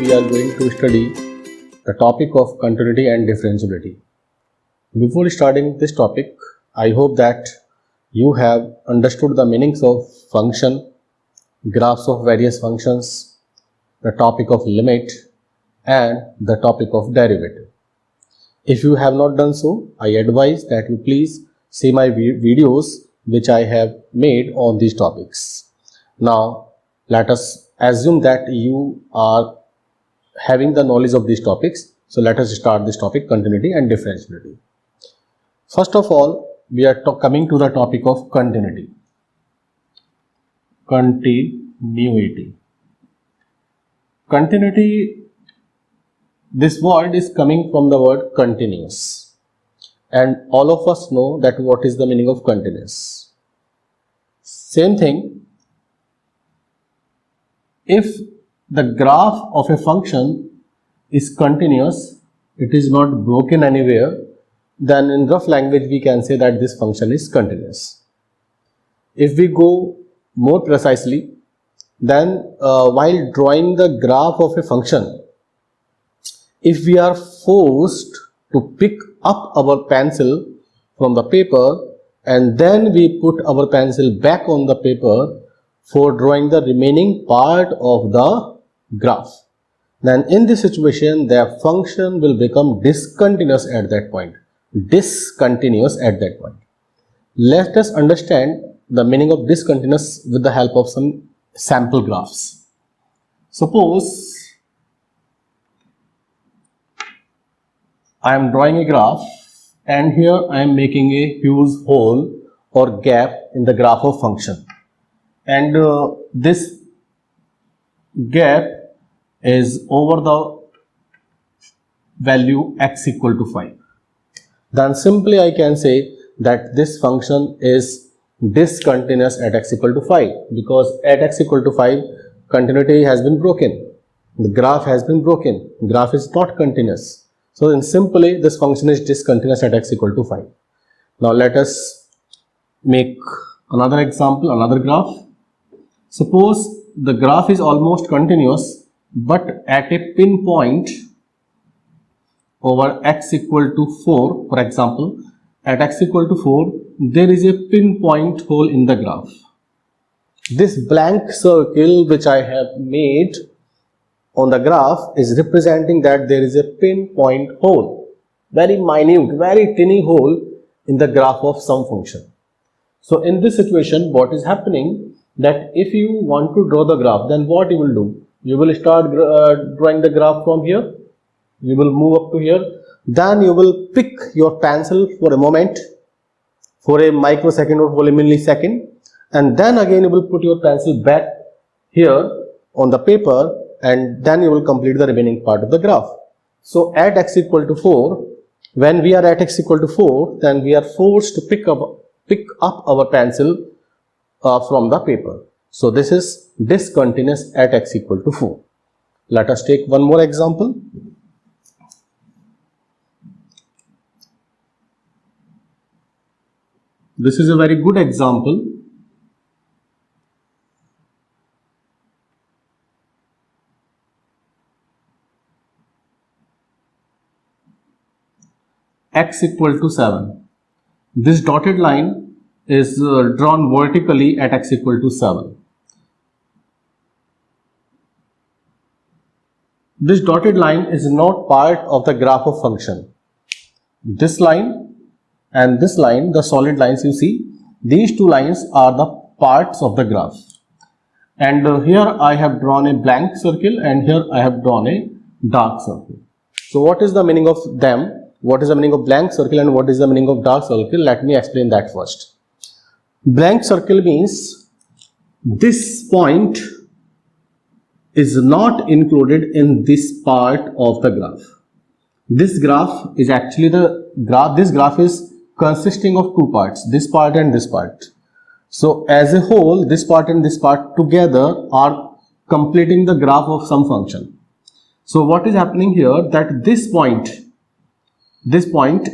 we are going to study the topic of continuity and differentiability. Before starting this topic, I hope that you have understood the meanings of function, graphs of various functions, the topic of limit, and the topic of derivative. If you have not done so, I advise that you please see my videos which I have made on these topics. Now, let us assume that you are having the knowledge of these topics. So let us start this topic, continuity and differentiability. First of all, we are coming to the topic of continuity. Continuity. Continuity, this word is coming from the word continuous. And all of us know that what is the meaning of continuous. Same thing, if the graph of a function is continuous, it is not broken anywhere, then in rough language we can say that this function is continuous. If we go more precisely, then while drawing the graph of a function, if we are forced to pick up our pencil from the paper and then we put our pencil back on the paper for drawing the remaining part of the graph, then in this situation the function will become discontinuous at that point. Let us understand the meaning of discontinuous with the help of some sample graphs. Suppose I am drawing a graph and here I am making a huge hole or gap in the graph of function, and this gap is over the value x equal to 5. Then simply I can say that this function is discontinuous at x equal to 5, because at x equal to 5 continuity has been broken, the graph has been broken, graph is not continuous. So then simply this function is discontinuous at x equal to 5. Now let us make another example, another graph. Suppose the graph is almost continuous, but at a pinpoint over x equal to 4, for example, at x equal to 4, there is a pinpoint hole in the graph. This blank circle which I have made on the graph is representing that there is a pinpoint hole, very minute, very tiny hole in the graph of some function. So in this situation, what is happening, that if you want to draw the graph, then what you will do? You will start drawing the graph from here. You will move up to here. Then you will pick your pencil for a moment, for a microsecond or for a millisecond, and then again you will put your pencil back here on the paper, and then you will complete the remaining part of the graph. So at x equal to 4, when we are at x equal to 4, then we are forced to pick up our pencil from the paper. So this is discontinuous at x equal to 4. Let us take one more example. This is a very good example. X equal to 7. This dotted line is drawn vertically at x equal to 7. This dotted line is not part of the graph of function. This line and this line, the solid lines you see, these two lines are the parts of the graph. And here I have drawn a blank circle and here I have drawn a dark circle. So what is the meaning of them? What is the meaning of blank circle and what is the meaning of dark circle? Let me explain that first. Blank circle means this point is not included in this part of the graph. This graph is actually this graph is consisting of two parts, this part and this part. So as a whole, this part and this part together are completing the graph of some function. So what is happening here, that this point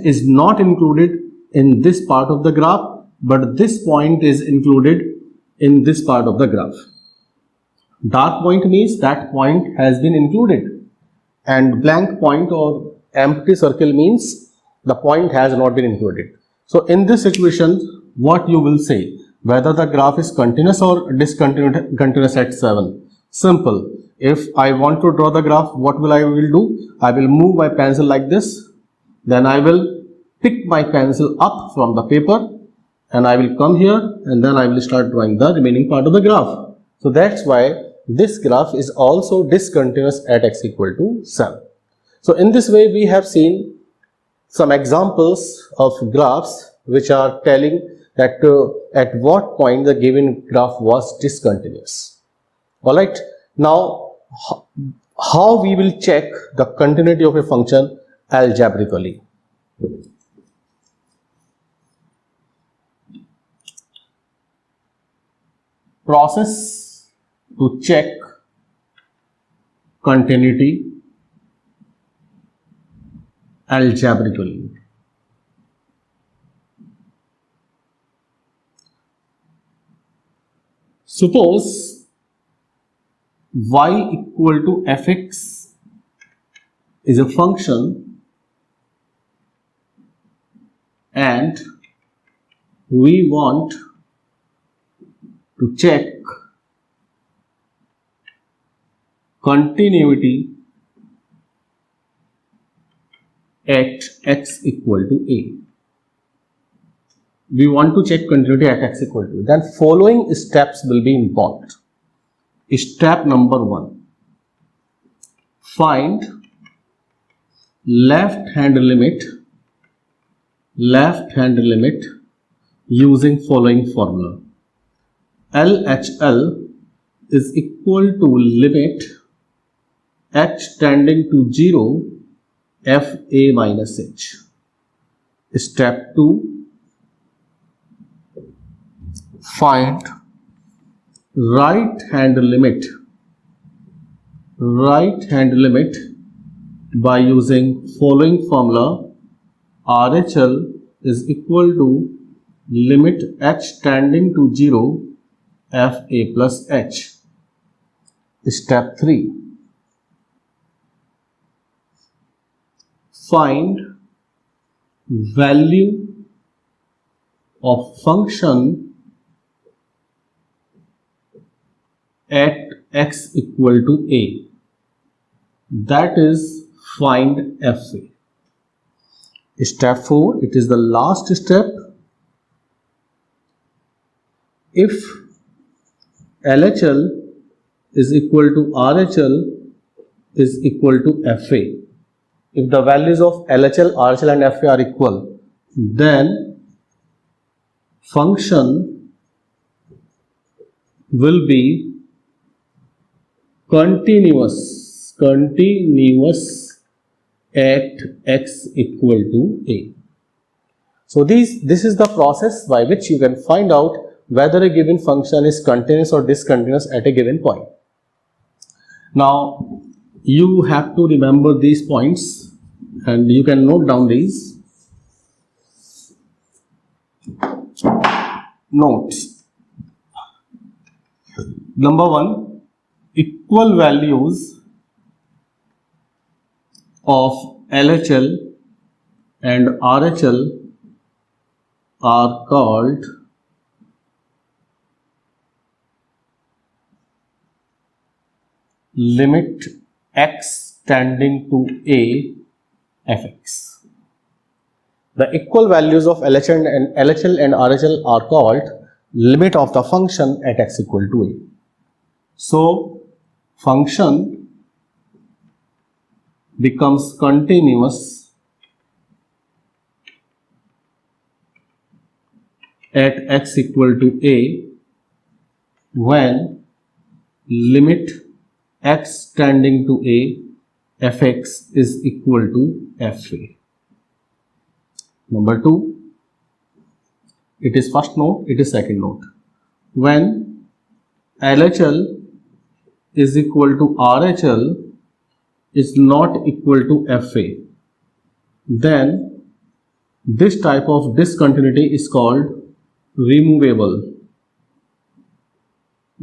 is not included in this part of the graph, but this point is included in this part of the graph. Dark point means that point has been included. and blank point or empty circle means the point has not been included. So in this equation, what you will say, whether the graph is continuous or discontinuous at 7. Simple. If I want to draw the graph, what will I will do? I will move my pencil like this. Then I will pick my pencil up from the paper and I will come here and then I will start drawing the remaining part of the graph. So that's why this graph is also discontinuous at x equal to 7. So in this way we have seen some examples of graphs which are telling that at what point the given graph was discontinuous. Alright, now how we will check the continuity of a function algebraically. Process to check continuity algebraically. Suppose y equal to fx is a function and we want to check continuity at x equal to a. We want to check continuity at x equal to a. Then following steps will be important. Step number 1. Find left hand limit using following formula. LHL is equal to limit h tending to 0 fa minus h. Step 2. Find right hand limit by using following formula. RHL is equal to limit h tending to 0 fa plus h. Step 3. Find value of function at x equal to a, that is find fa. Step 4, it is the last step. If LHL is equal to RHL is equal to fa, if the values of LHL, RHL and fa are equal, then function will be continuous at x equal to a. So this is the process by which you can find out whether a given function is continuous or discontinuous at a given point. Now you have to remember these points and you can note down these. Notes. Number 1, equal values of LHL and RHL are called limit x tending to a fx. The equal values of LHL and RHL are called limit of the function at x equal to a. So function becomes continuous at x equal to a when limit x tending to a fx is equal to fa. Number 2, it is first note, it is second note. When LHL is equal to RHL is not equal to fa, then this type of discontinuity is called removable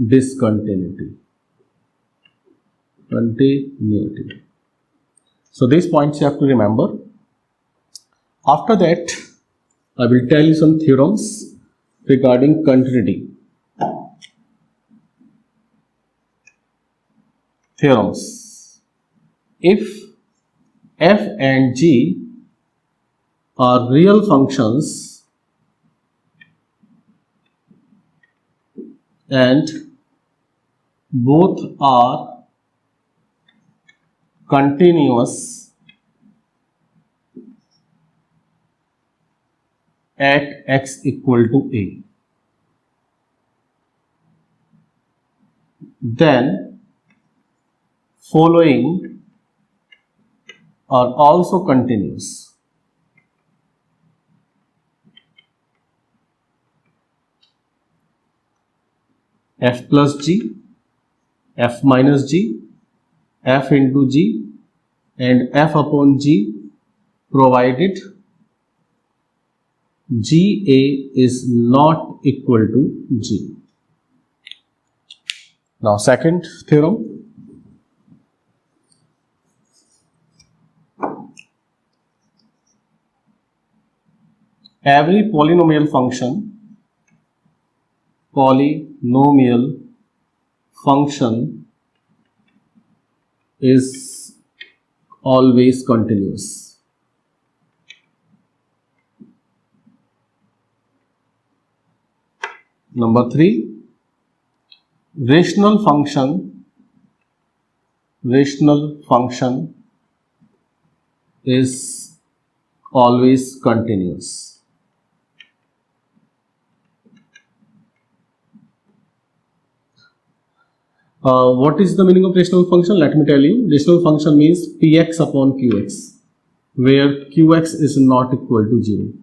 discontinuity. So these points you have to remember. After that, I will tell you some theorems regarding continuity. Theorems. If f and g are real functions and both are continuous at x equal to a, then following are also continuous. F plus g, f minus g, f into g and f upon g, provided GA is not equal to G. Now second theorem. Every polynomial function is always continuous. Number 3, rational function is always continuous. What is the meaning of rational function? Let me tell you. Rational function means px upon qx, where qx is not equal to 0.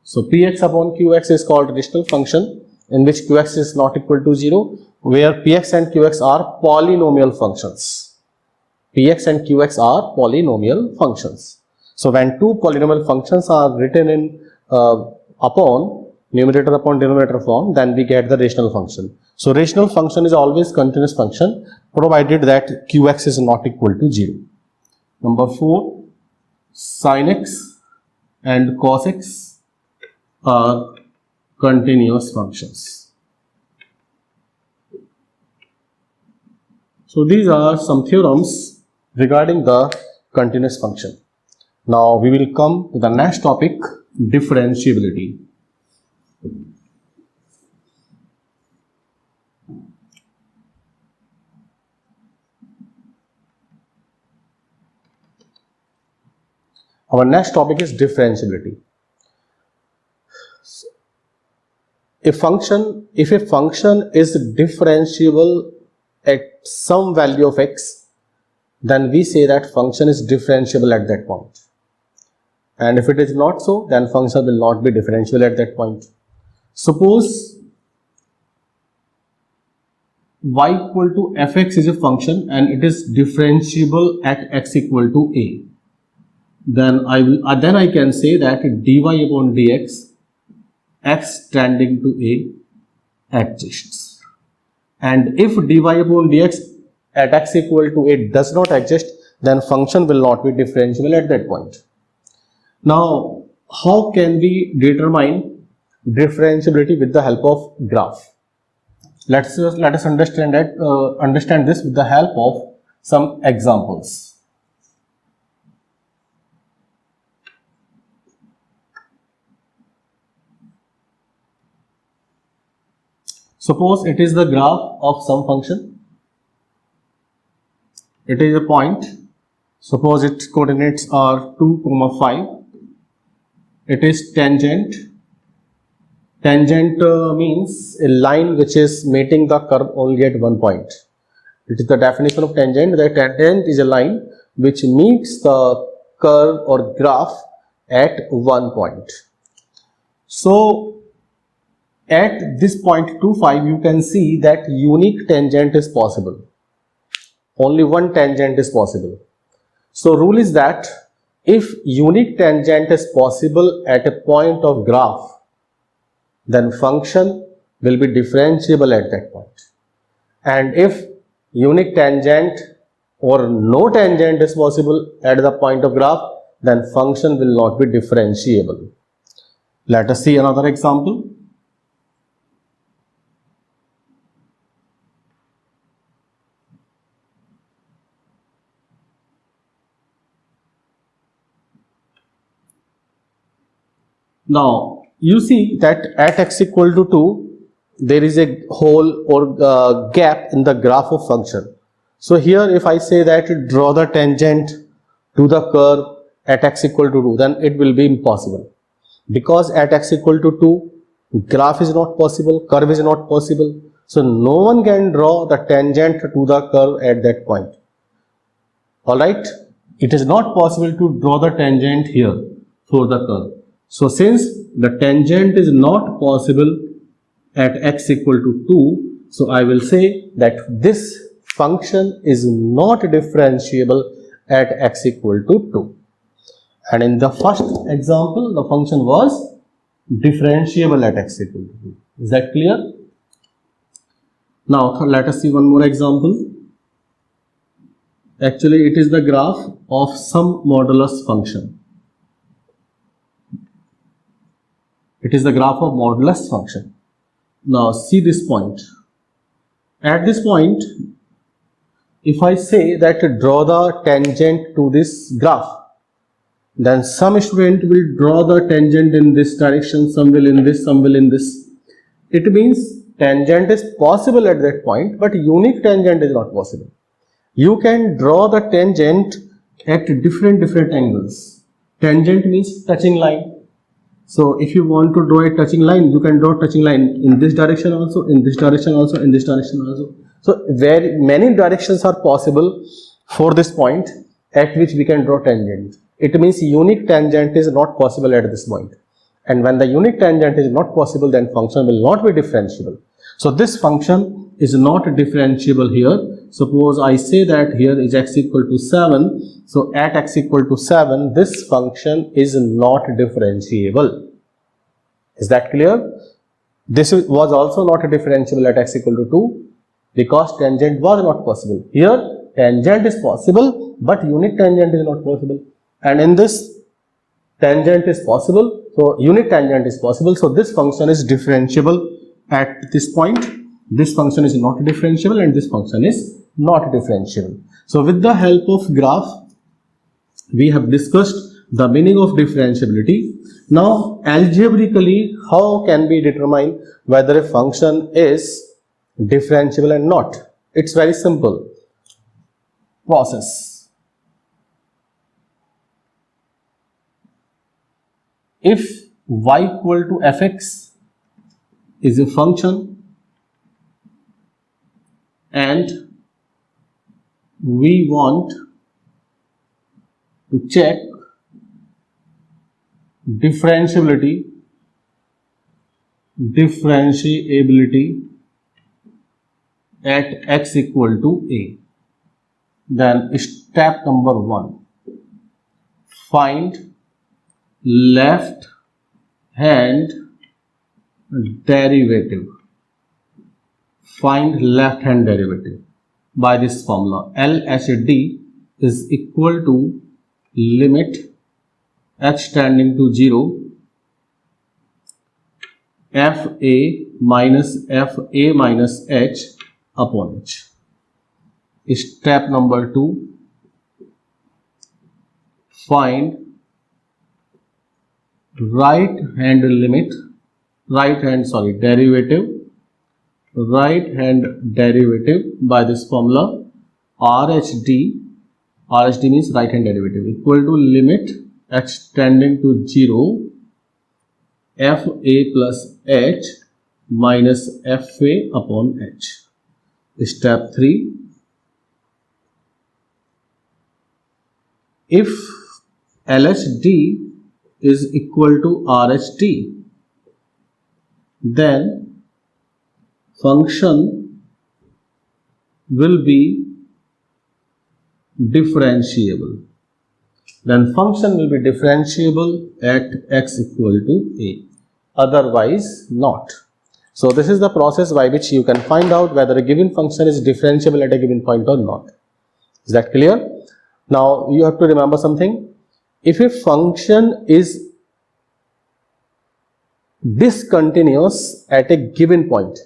So px upon qx is called rational function in which qx is not equal to 0, where px and qx are polynomial functions. Px and qx are polynomial functions. So when two polynomial functions are written in upon numerator upon denominator form, then we get the rational function. So rational function is always continuous function provided that qx is not equal to 0. Number 4, sin x and cos x are continuous functions. So these are some theorems regarding the continuous function. Now we will come to the next topic, differentiability. Our next topic is differentiability. If a function is differentiable at some value of x, then we say that function is differentiable at that point. And if it is not so, then function will not be differentiable at that point. Suppose y equal to fx is a function and it is differentiable at x equal to a. Then I can say that dy upon dx, x tending to a, exists. And if dy upon dx at x equal to a does not exist, then function will not be differentiable at that point. Now, how can we determine differentiability with the help of graph? Let us understand this with the help of some examples. Suppose it is the graph of some function. It is a point. Suppose its coordinates are 2, 5. It is tangent. Tangent means a line which is meeting the curve only at one point. It is the definition of tangent. The tangent is a line which meets the curve or graph at one point. So at this point 2, 5, you can see that unique tangent is possible. Only one tangent is possible. So rule is that if unique tangent is possible at a point of graph, then function will be differentiable at that point. And if unique tangent or no tangent is possible at the point of graph, then function will not be differentiable. Let us see another example. Now, you see that at x equal to 2, there is a hole or gap in the graph of function. So here if I say that draw the tangent to the curve at x equal to 2, then it will be impossible. Because at x equal to 2, graph is not possible, curve is not possible. So no one can draw the tangent to the curve at that point. Alright, it is not possible to draw the tangent here for the curve. So since the tangent is not possible at x equal to 2, so I will say that this function is not differentiable at x equal to 2. And in the first example, the function was differentiable at x equal to 2. Is that clear? Now let us see one more example. Actually, it is the graph of some modulus function. It is the graph of modulus function. Now see this point. At this point, if I say that draw the tangent to this graph, then some student will draw the tangent in this direction, some will in this, some will in this. It means tangent is possible at that point, but unique tangent is not possible. You can draw the tangent at different angles. Tangent means touching line. So if you want to draw a touching line, you can draw touching line in this direction also, in this direction also, in this direction also. So very many directions are possible for this point at which we can draw tangent. It means unique tangent is not possible at this point. And when the unique tangent is not possible, then function will not be differentiable. So this function is not differentiable here. Suppose I say that here is x equal to 7. So at x equal to 7, this function is not differentiable. Is that clear? This was also not differentiable at x equal to 2 because tangent was not possible. Here tangent is possible, but unique tangent is not possible. And in this, tangent is possible, so unique tangent is possible. So this function is differentiable at this point. This function is not differentiable and this function is not differentiable. So with the help of graph, we have discussed the meaning of differentiability. Now algebraically, how can we determine whether a function is differentiable and not? It's very simple process. If y equal to fx is a function and we want to check differentiability at x equal to a, then step number 1, find left hand derivative. Find left hand derivative by this formula. LHD is equal to limit h tending to 0 fa minus h upon h. Step number 2, find derivative by this formula. RHD means right hand derivative, equal to limit h tending to 0 fa plus h minus fa upon h. Step 3, if LHD is equal to RHD, then function will be differentiable. Then function will be differentiable at x equal to a, otherwise not. So this is the process by which you can find out whether a given function is differentiable at a given point or not. Is that clear? Now you have to remember something. If a function is discontinuous at a given point,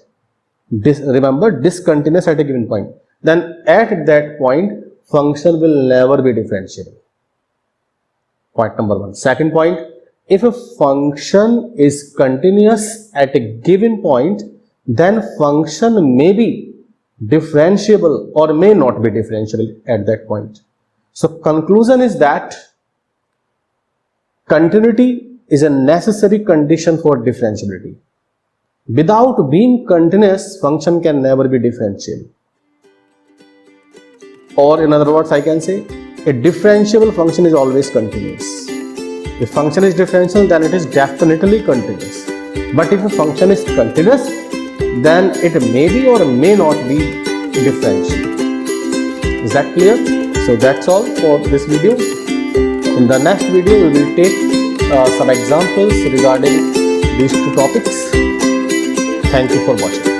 remember, discontinuous at a given point, then at that point function will never be differentiable. Point number one. Second point, if a function is continuous at a given point, then function may be differentiable or may not be differentiable at that point. So conclusion is that continuity is a necessary condition for differentiability. Without being continuous, function can never be differentiable. Or in other words, I can say a differentiable function is always continuous. If function is differential, then it is definitely continuous. But if a function is continuous, then it may be or may not be differential. Is that clear? So that's all for this video. In the next video, we will take some examples regarding these two topics. Thank you for watching.